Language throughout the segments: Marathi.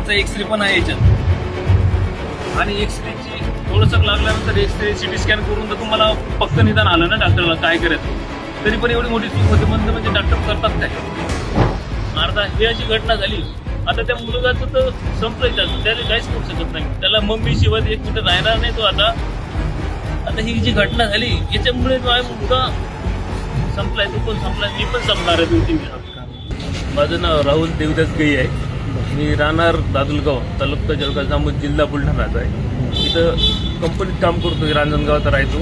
त्यांचा एक्सरे पण आहे याच्यात आणि एक्सरेची थोडंसं लागल्यानंतर एक्सरे सिटी स्कॅन करून तर तुम्हाला पक्क निदान आलं ना डॉक्टरला काय करायचं तरी पण एवढी मोठी चूक होते म्हणजे डॉक्टर करतात काय अर्धा ही अशी घटना झाली. आता त्या मुलगाचं तर संपलंय त्याला काहीच करू शकत नाही त्याला मम्मी शिवाय एक मिनिट राहणार नाही तो आता ही जी घटना झाली याच्यामुळे माझा मुलगा संपलाय तो पण संपलाय मी पण संपणार आहे 2-3 दिवसात. माझं नाव राहुल देवदास गई आहे. मी राहणार दादुलगाव तालुका जळगाव जामोद जिल्हा बुलढाणा राहत आहे. इथं कंपनीत काम करतो रांजणगावात राहतो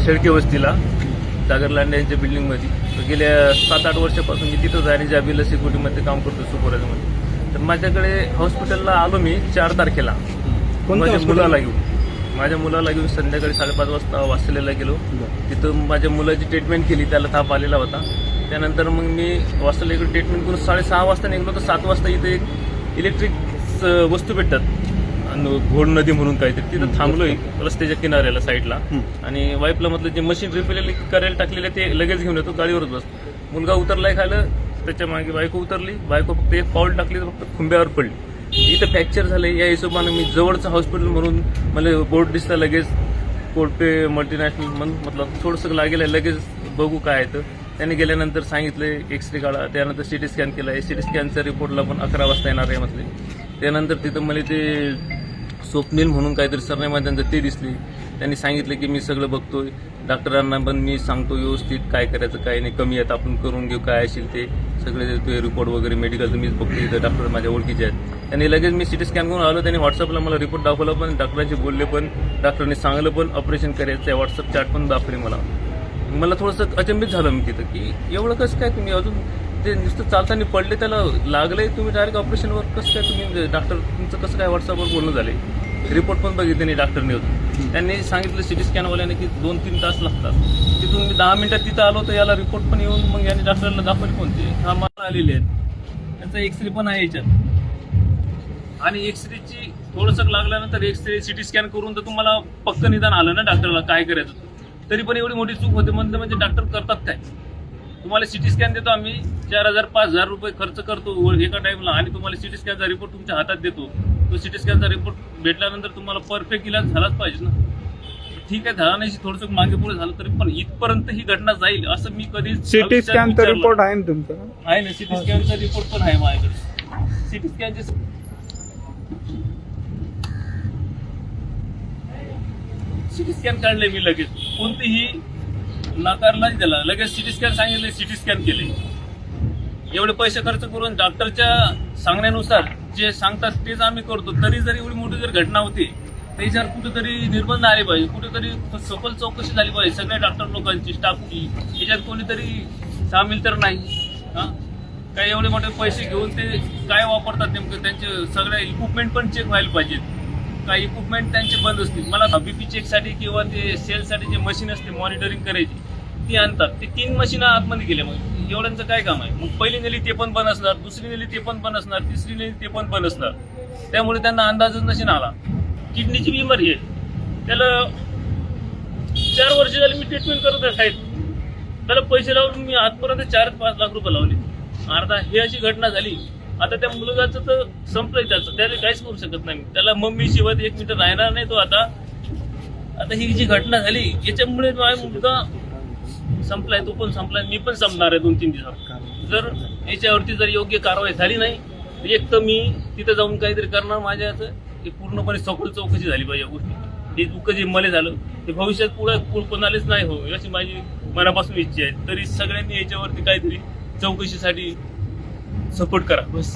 शेळके वस्तीला सागरलांड यांच्या बिल्डिंगमध्ये. गेल्या 7-8 वर्षापासून मी तिथंच आहे आणि जाबीला सिक्युरिटीमध्ये काम करतो सुपरवायझरमध्ये. तर माझ्याकडे हॉस्पिटलला आलो मी 4 तारखेला माझ्या मुलाला घेऊन संध्याकाळी 5:30 वाजता वाचलेला गेलो. तिथं माझ्या मुलाची ट्रीटमेंट केली त्याला ताप आलेला होता. त्यानंतर मग मी वाचलेला इकडे ट्रीटमेंट करून 6:30 वाजता निघलो तर 7 वाजता इथे एक इलेक्ट्रिक वस्तू भेटतात घोड नदी म्हणून काहीतरी तिथं थांबलोय रस्त्याच्या किनाऱ्याला साईडला आणि वाईफला म्हटलं जे मशीन रिपेअर करायला टाकलेलं ते लगेच घेऊन येतो गाडीवरच बसतो. मुलगा उतरलाय खायला त्याच्या मागे बायको उतरली बायको फक्त एक पाऊल टाकली तर फक्त खुंब्यावर पडली. इथं फ्रॅक्चर झालं या हिशोबानं मी जवळचं हॉस्पिटल म्हणून मला बोर्ड दिसला लगेच कोडपे मल्टीनॅशनल म्हणून म्हटलं थोडंसं लागेल लगेच बघू काय आहे तर त्यांनी गेल्यानंतर सांगितले एक्सरे काढा त्यानंतर सिटी स्कॅन केला. सिटी स्कॅनच्या रिपोर्टला पण 11 वाजता येणार आहे म्हटले. त्यानंतर तिथं मला ते स्वप्नील म्हणून काहीतरी सरनेम आहे त्यांचं ते दिसले. त्यांनी सांगितलं की मी सगळं बघतोय डॉक्टरांना पण मी सांगतो व्यवस्थित काय करायचं काय नाही कमी आहेत आपण करून घेऊ काय असेल ते सगळे ते रिपोर्ट वगैरे मेडिकलचं मीच बघतो इथं डॉक्टर माझ्या ओळखीचे आहेत. त्यांनी लगेच मी सिटी स्कॅन करून आलो त्यांनी व्हॉट्सअपला मला रिपोर्ट दाखवला पण डॉक्टरांशी बोलले पण डॉक्टरांनी सांगलं पण ऑपरेशन करायचं आहे व्हॉट्सअप चॅट पण दाखवली मला थोडंसं अचंबित झालं मी तिथं की एवढं कसं काय तुम्ही अजून ते नुसतं चालताना पडले त्याला लागलंय तुम्ही डायरेक्ट ऑपरेशनवर कसं काय तुम्ही डॉक्टर तुमचं कसं काय व्हॉट्सअपवर बोलणं झालंय. रिपोर्ट पण बघितले नाही डॉक्टरने होतं. त्यांनी सांगितलं सिटी स्कॅनवाल्याने की 2-3 तास लागतात. तिथून मी 10 मिनिटात तिथं आलो तर याला रिपोर्ट पण येऊन मग याने डॉक्टरला दाखवले कोणते हा मला आलेले आहेत त्यांचा एक्सरे पण आहे याच्यात आणि एक्सरेची थोडंसं लागल्यानंतर एक्सरे सिटी स्कॅन करून तर तुम्हाला पक्क निदान आलं ना डॉक्टरला काय करायचं तरी पण एवढी मोठी चूक होते म्हणजे डॉक्टर करतात काय. तुम्हाला सिटी स्कॅन देतो आम्ही 4,000-5,000 रुपये खर्च करतो एका टाईमला आणि तुम्हाला सिटी स्कॅनचा रिपोर्ट तुमच्या हातात देतो. तो सिटी स्कॅनचा रिपोर्ट भेटल्यानंतर तुम्हाला परफेक्ट इलाज झालाच पाहिजे ना. ठीक आहे झाला नाही थोडंसं मागे पुढे झालं तरी पण इथपर्यंत ही घटना जाईल असं मी कधी सिटी स्कॅनचा रिपोर्ट आहे ना तुमचा आहे ना सिटी स्कॅनचा रिपोर्ट पण आहे माझ्याकडे. सिटी स्कॅनचे सिटी स्कॅन काढले मी लगेच कोणतीही नाकारला त्याला लगेच सिटी स्कॅन सांगितले सिटी स्कॅन केले. एवढे पैसे खर्च करून डॉक्टरच्या सांगण्यानुसार जे सांगतात तेच आम्ही करतो तरी जर एवढी मोठी जर घटना होती तर याच्यावर कुठेतरी निर्बंध आले पाहिजे कुठेतरी सखोल चौकशी झाली पाहिजे सगळ्या डॉक्टर लोकांची स्टाफची. याच्यात कोणीतरी सामील तर नाही काही एवढे मोठे पैसे घेऊन ते काय वापरतात नेमकं त्यांचे सगळे इक्विपमेंट पण चेक व्हायला पाहिजेत. काही इक्विपमेंट त्यांचे बंद असतील. मला बीपी चेकसाठी किंवा ते सेलसाठी जे मशीन असते मॉनिटरिंग करायची ती आणतात ते 3 मशीन आतमध्ये गेले मग एवढ्यांचं काय काम आहे. मग पहिली नेली ते पण बंद असणार दुसरी नेली ते पण बंद असणार तिसरी नेली ते पण बंद असणार. त्यामुळे त्यांना अंदाजच नशीन आला. किडनीची बिमारी आहे त्याला 4 वर्ष झाली मी ट्रीटमेंट करत आहे त्याला पैसे लावून मी आजपर्यंत 4-5 लाख रुपये लावले. अर्धा ही अशी घटना झाली. आता त्या मुलगाचं तर संपलंय त्याला काहीच करू शकत नाही त्याला मम्मी शिवाय एक मिनिट राहणार नाही तो आता ही जी घटना झाली याच्यामुळे माझा मुलगा संपलाय तो पण संपलाय मी पण संपणार आहे 2-3 दिवसात. जर याच्यावरती जर योग्य कारवाई झाली नाही एक तर मी तिथं जाऊन काहीतरी करणार माझ्या पूर्णपणे सखोल चौकशी झाली पाहिजे या गोष्टी. हे दुःख जे मला झालं ते भविष्यात पुढे कोणालाच नाही हो अशी माझी मनापासून इच्छा आहे. तरी सगळ्यांनी याच्यावरती काहीतरी चौकशीसाठी सपोर्ट करा बस.